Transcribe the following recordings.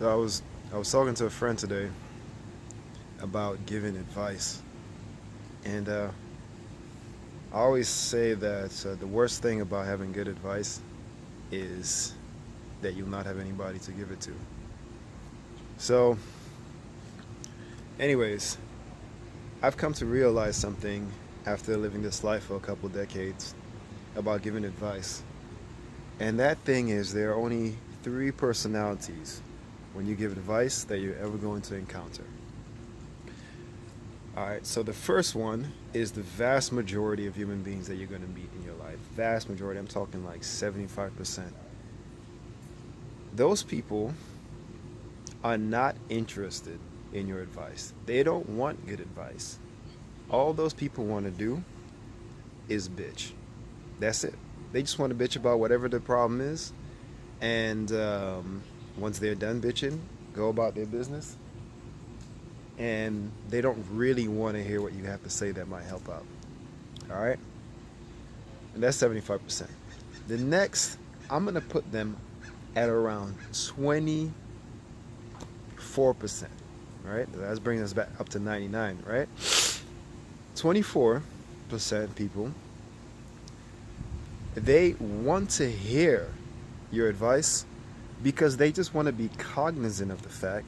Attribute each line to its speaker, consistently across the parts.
Speaker 1: I was talking to a friend today about giving advice, and I always say that the worst thing about having good advice is that you'll not have anybody to give it to. So, anyways, I've come to realize something after living this life for a couple decades about giving advice. And that thing is there are only three personalities when you give advice that you're ever going to encounter. All right, so the first one is the vast majority of human beings that you're going to meet in your life. Vast majority, I'm talking like 75%. Those people are not interested in your advice. They don't want good advice. All those people want to do is bitch. That's it. They just want to bitch about whatever the problem is, and once they're done bitching, go about their business. And they don't really want to hear what you have to say that might help out. All right, and that's 75%. The next, I'm gonna put them at around 24%. All right, that's bringing us back up to 99. Right, 24% people, they want to hear your advice because they just want to be cognizant of the fact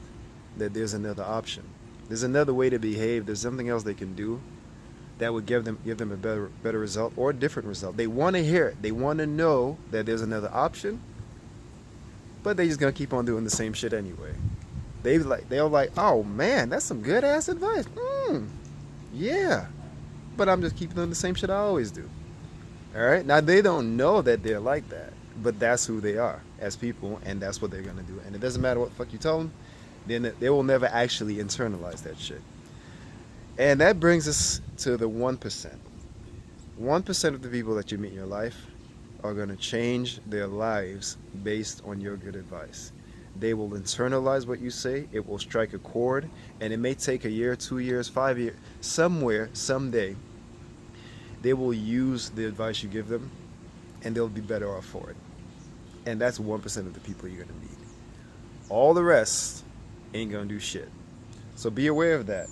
Speaker 1: that there's another option. There's another way to behave. There's something else they can do that would give them a better result or a different result. They want to hear it. They want to know that there's another option, but they just gonna keep on doing the same shit anyway. They're like, oh man, that's some good ass advice. Yeah, but I'm just keeping doing the same shit I always do. All right. Now they don't know that they're like that, but that's who they are as people, and that's what they're gonna do. And it doesn't matter what the fuck you tell them, then they will never actually internalize that shit. And that brings us to the 1%. 1% of the people that you meet in your life are gonna change their lives based on your good advice. They will internalize what you say. It will strike a chord, and it may take a year, 2 years, 5 years, somewhere, someday. They will use the advice you give them, and they'll be better off for it. And that's 1% of the people you're gonna meet. All the rest ain't gonna do shit. So be aware of that.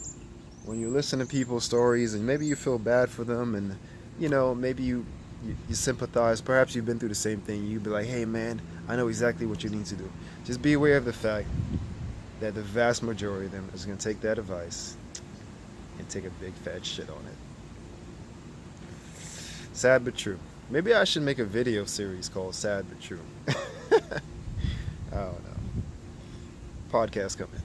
Speaker 1: When you listen to people's stories, and maybe you feel bad for them, and maybe you sympathize. Perhaps you've been through the same thing. You'd be like, hey man, I know exactly what you need to do. Just be aware of the fact that the vast majority of them is gonna take that advice and take a big fat shit on it. Sad but true. Maybe I should make a video series called Sad but True. I don't know. Podcast coming.